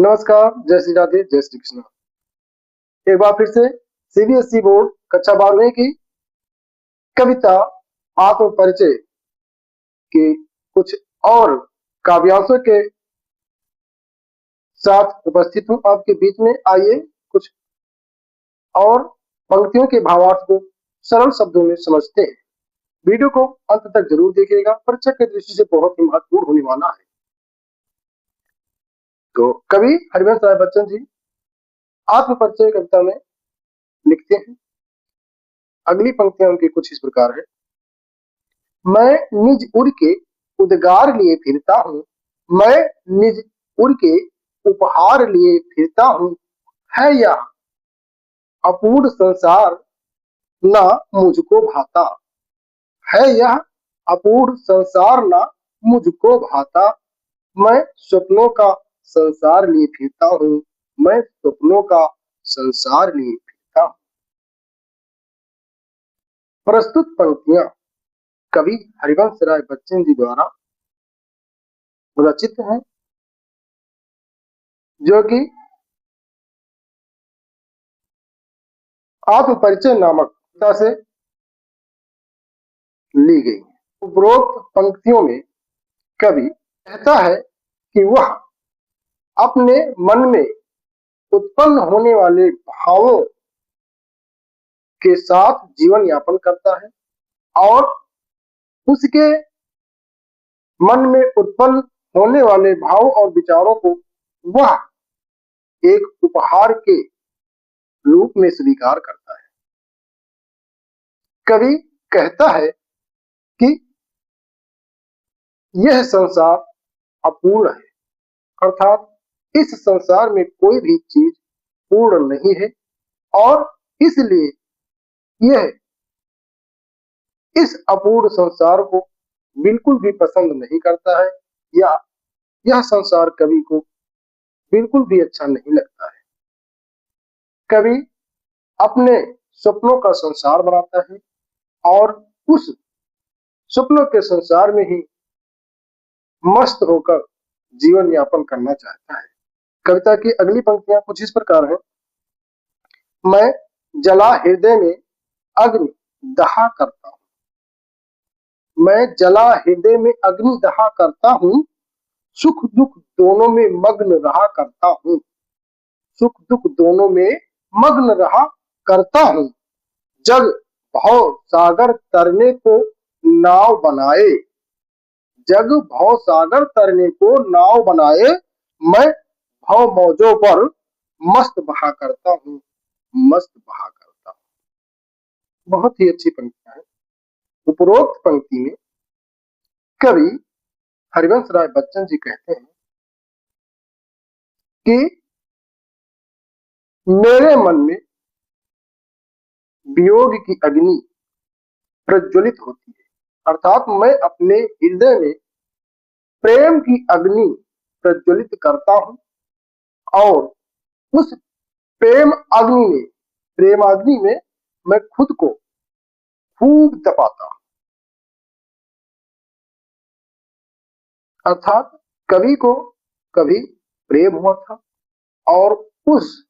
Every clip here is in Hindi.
नमस्कार, जय श्री राधे, जय श्री कृष्ण। एक बार फिर से सीबीएसई बोर्ड कक्षा 12वीं की कविता आत्म परिचय के कुछ और काव्यांशों के साथ उपस्थित हूँ आपके बीच में। आइए कुछ और पंक्तियों के भावार्थ को सरल शब्दों में समझते हैं। वीडियो को अंत तक जरूर देखिएगा, परीक्षा की दृष्टि से बहुत ही महत्वपूर्ण होने वाला है। तो कवि हरिवंश राय बच्चन जी आत्म परिचय कविता में लिखते हैं। अगली पंक्तियां उनकी कुछ इस प्रकार है। मैं निज उड़ के उद्गार लिए फिरता हूँ, मैं निज उड़ के उपहार लिए फिरता हूँ। है यह अपूर्ण संसार ना मुझको भाता, है यह अपूर्ण संसार ना मुझको भाता। मैं स्वप्नों का संसार लिए फिरता हूँ, मैं स्वप्नों का संसार लिए फिरता हूँ। प्रस्तुत पंक्तियां कवि हरिवंश राय बच्चन जी द्वारा रचित हैं, जो कि आत्म परिचय नामक कविता से ली गई। उपरोक्त पंक्तियों में कवि कहता है कि वह अपने मन में उत्पन्न होने वाले भावों के साथ जीवन यापन करता है और उसके मन में उत्पन्न होने वाले भाव और विचारों को वह एक उपहार के रूप में स्वीकार करता है। कवि कहता है कि यह संसार अपूर्ण है, अर्थात इस संसार में कोई भी चीज पूर्ण नहीं है और इसलिए यह इस अपूर्ण संसार को बिल्कुल भी पसंद नहीं करता है या यह संसार कवि को बिल्कुल भी अच्छा नहीं लगता है। कवि अपने सपनों का संसार बनाता है और उस सपनों के संसार में ही मस्त होकर जीवन यापन करना चाहता है। कविता की अगली पंक्तियां कुछ इस प्रकार है। मैं जला हृदय में अग्नि दहा करता हूँ, मैं जला हृदय में अग्नि दहा करता हूँ। सुख दुख दोनों में मग्न रहा करता हूँ, सुख दुख दोनों में मग्न रहा करता हूँ। जग भव सागर तरने को नाव बनाए, जग भव सागर तरने को नाव बनाए। मैं भव मौजों पर मस्त बहा करता हूँ, मस्त बहा करता हूँ। बहुत ही अच्छी पंक्तियां है। उपरोक्त पंक्ति में कवि हरिवंश राय बच्चन जी कहते हैं कि मेरे मन में वियोग की अग्नि प्रज्वलित होती है, अर्थात मैं अपने हृदय में प्रेम की अग्नि प्रज्वलित करता हूं और उस प्रेमाग्नि में मैं खुद को खूब तपाता हूं। अर्थात कवि को कभी प्रेम हुआ था और उस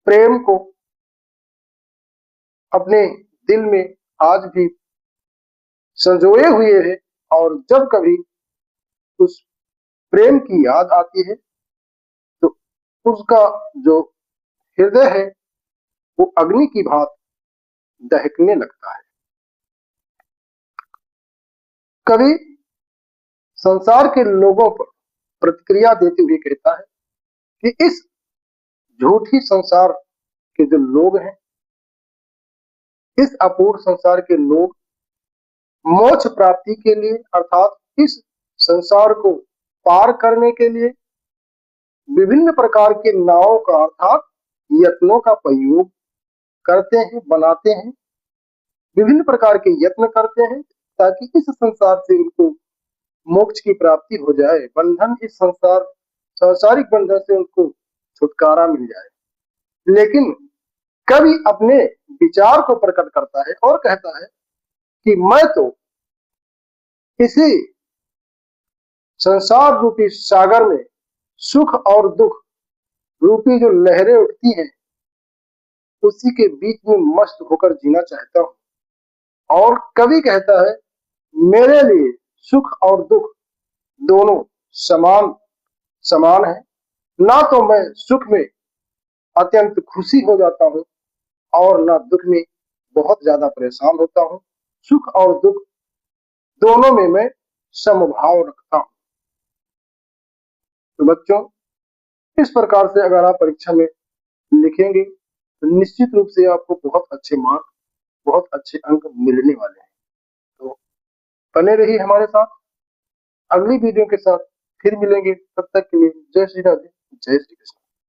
प्रेम को अपने दिल में आज भी संजोए हुए है और जब कभी उस प्रेम की याद आती है तो उसका जो हृदय है वो अग्नि की भांति दहकने लगता है। कवि संसार के लोगों पर प्रतिक्रिया देते हुए कहता है कि इस झूठी संसार के जो लोग हैं, इस अपूर्ण संसार के लोग मोक्ष प्राप्ति के लिए अर्थात इस संसार को पार करने के लिए विभिन्न प्रकार के नावों का अर्थात यत्नों का प्रयोग करते हैं, बनाते हैं, विभिन्न प्रकार के यत्न करते हैं ताकि इस संसार से उनको मोक्ष की प्राप्ति हो जाए, बंधन इस सांसारिक बंधन से उनको छुटकारा मिल जाए। लेकिन कवि अपने विचार को प्रकट करता है और कहता है कि मैं तो इसी संसार रूपी सागर में सुख और दुख रूपी जो लहरें उठती हैं उसी के बीच में मस्त होकर जीना चाहता हूँ। और कवि कहता है, मेरे लिए सुख और दुख दोनों समान समान है। ना तो मैं सुख में अत्यंत खुशी हो जाता हूँ और ना दुख में बहुत ज्यादा परेशान होता हूँ। सुख और दुख दोनों में मैं समभाव रखता हूँ। तो बच्चों, इस प्रकार से अगर आप परीक्षा में लिखेंगे तो निश्चित रूप से आपको बहुत अच्छे मार्क, बहुत अच्छे अंक मिलने वाले हैं। तो बने रहिए हमारे साथ, अगली वीडियो के साथ फिर मिलेंगे। तब तक के लिए जय श्री राधे, जय श्री कृष्ण।